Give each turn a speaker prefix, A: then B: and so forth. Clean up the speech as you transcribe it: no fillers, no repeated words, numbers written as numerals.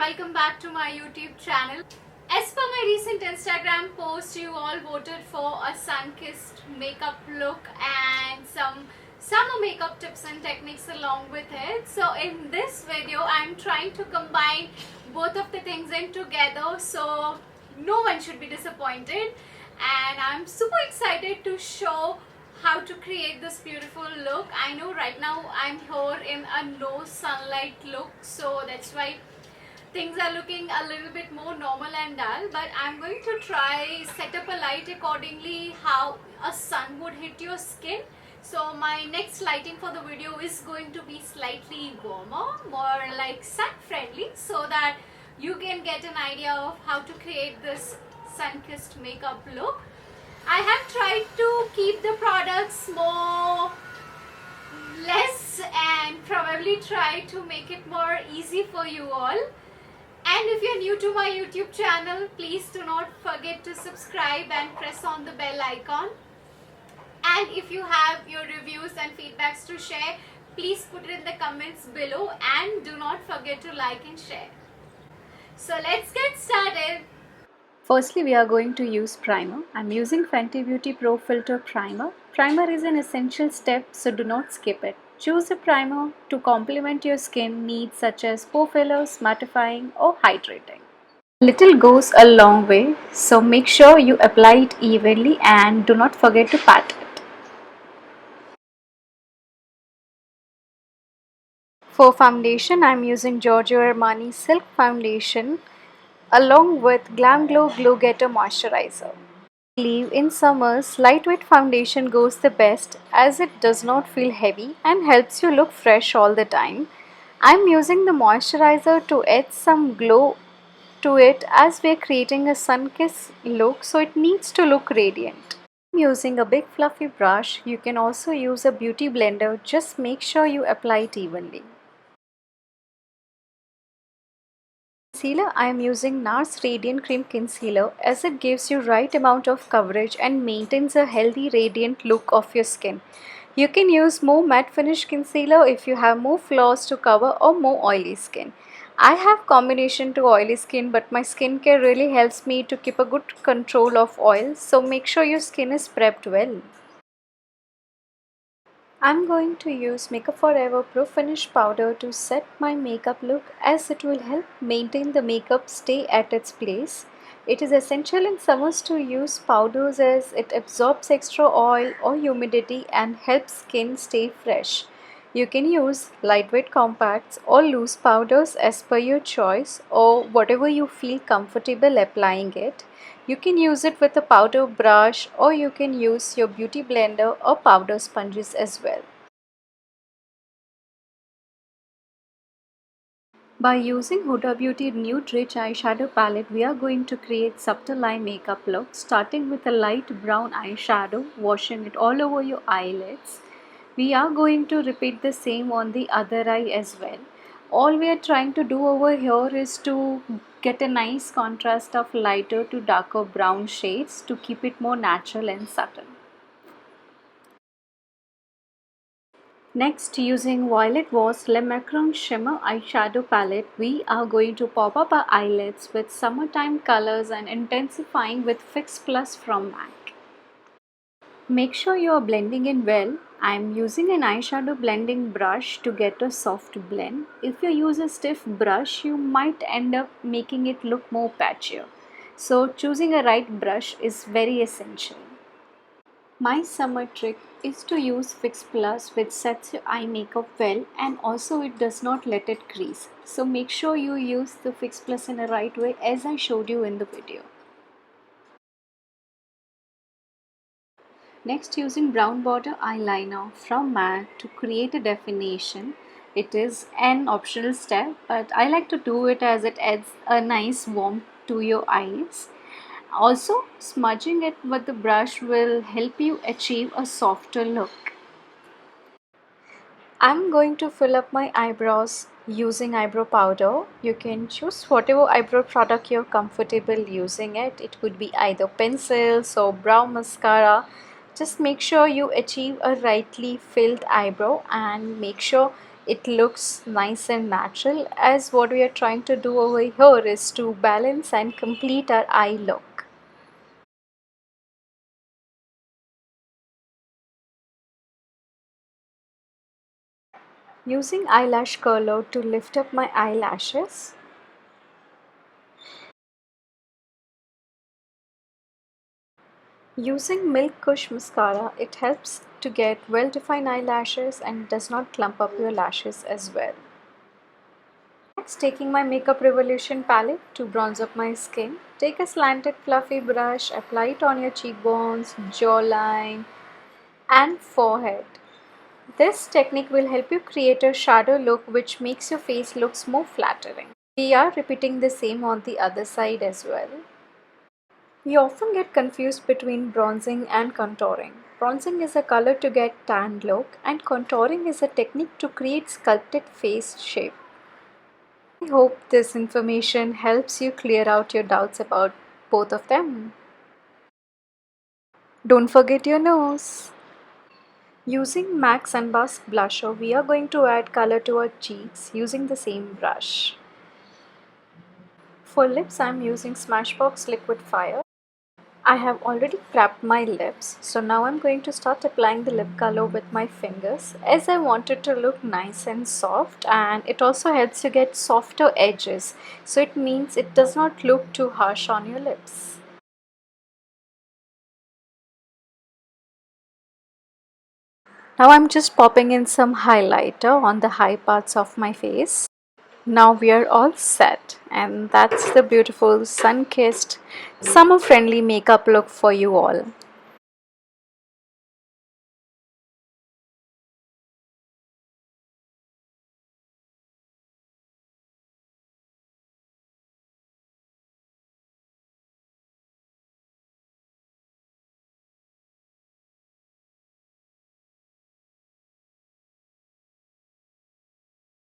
A: welcome back to my YouTube channel. As per my recent Instagram post, you all voted for a sun-kissed makeup look and some summer makeup tips and techniques along with it. So in this video, I'm trying to combine both of the things in together so no one should be disappointed, and I'm super excited to show how to create this beautiful look. I know right now I'm here in a no sunlight look, so that's why things are looking a little bit more normal and dull, but I'm going to try set up a light accordingly how a sun would hit your skin. So my next lighting for the video is going to be slightly warmer, more like sun friendly, so that you can get an idea of how to create this sun-kissed makeup look. I have tried to keep the products more less and probably try to make it more easy for you all. And if you're new to my YouTube channel, please do not forget to subscribe and press on the bell icon. And if you have your reviews and feedbacks to share, please put it in the comments below and do not forget to like and share. So let's get started.
B: Firstly, we are going to use primer. I'm using Fenty Beauty Pro Filter Primer. Primer is an essential step, so do not skip it. Choose a primer to complement your skin needs such as pore fillers, mattifying or hydrating. Little goes a long way, so make sure you apply it evenly and do not forget to pat it. For foundation, I'm using Giorgio Armani Silk Foundation along with Glam Glow Glow Getter Moisturizer. I believe in summers, lightweight foundation goes the best as it does not feel heavy and helps you look fresh all the time. I'm using the moisturizer to add some glow to it as we're creating a sun-kissed look, so it needs to look radiant. I'm using a big fluffy brush. You can also use a beauty blender, just make sure you apply it evenly. Concealer, I am using NARS Radiant Cream Concealer as it gives you right amount of coverage and maintains a healthy radiant look of your skin. You can use more matte finish concealer if you have more flaws to cover or more oily skin. I have combination to oily skin, but my skincare really helps me to keep a good control of oil, so make sure your skin is prepped well. I'm going to use Makeup Forever Pro Finish Powder to set my makeup look as it will help maintain the makeup stay at its place. It is essential in summers to use powders as it absorbs extra oil or humidity and helps skin stay fresh. You can use lightweight compacts or loose powders as per your choice or whatever you feel comfortable applying it. You can use it with a powder brush or you can use your beauty blender or powder sponges as well. By using Huda Beauty Nude Rich Eyeshadow Palette, we are going to create subtle eye makeup look, starting with a light brown eyeshadow, washing it all over your eyelids. We are going to repeat the same on the other eye as well. All we are trying to do over here is to get a nice contrast of lighter to darker brown shades to keep it more natural and subtle. Next, using Violet Voss Le Macron Shimmer Eyeshadow Palette, we are going to pop up our eyelids with summertime colors and intensifying with Fix Plus from MAC. Make sure you are blending in well. I am using an eyeshadow blending brush to get a soft blend. If you use a stiff brush, you might end up making it look more patchier. So choosing a right brush is very essential. My summer trick is to use Fix Plus, which sets your eye makeup well and also it does not let it crease. So make sure you use the Fix Plus in a right way as I showed you in the video. Next, using brown border eyeliner from MAC to create a definition. It is an optional step, but I like to do it as it adds a nice warmth to your eyes. Also, smudging it with the brush will help you achieve a softer look. I'm going to fill up my eyebrows using eyebrow powder. You can choose whatever eyebrow product you're comfortable using it. It could be either pencils or brow mascara. Just make sure you achieve a rightly filled eyebrow and make sure it looks nice and natural, as what we are trying to do over here is to balance and complete our eye look. Using eyelash curler to lift up my eyelashes. Using Milk Kush mascara, it helps to get well-defined eyelashes and does not clump up your lashes as well. Next, taking my Makeup Revolution palette to bronze up my skin. Take a slanted fluffy brush, apply it on your cheekbones, jawline and forehead. This technique will help you create a shadow look which makes your face looks more flattering. We are repeating the same on the other side as well. We often get confused between bronzing and contouring. Bronzing is a color to get tan look and contouring is a technique to create sculpted face shape. I hope this information helps you clear out your doubts about both of them. Don't forget your nose. Using MAC Sunburst Blusher, we are going to add color to our cheeks using the same brush. For lips, I am using Smashbox Liquid Fire. I have already prepped my lips, so now I'm going to start applying the lip color with my fingers as I want it to look nice and soft, and it also helps you get softer edges, so it means it does not look too harsh on your lips. Now I'm just popping in some highlighter on the high parts of my face. Now we are all set, and that's the beautiful sun-kissed, summer-friendly makeup look for you all.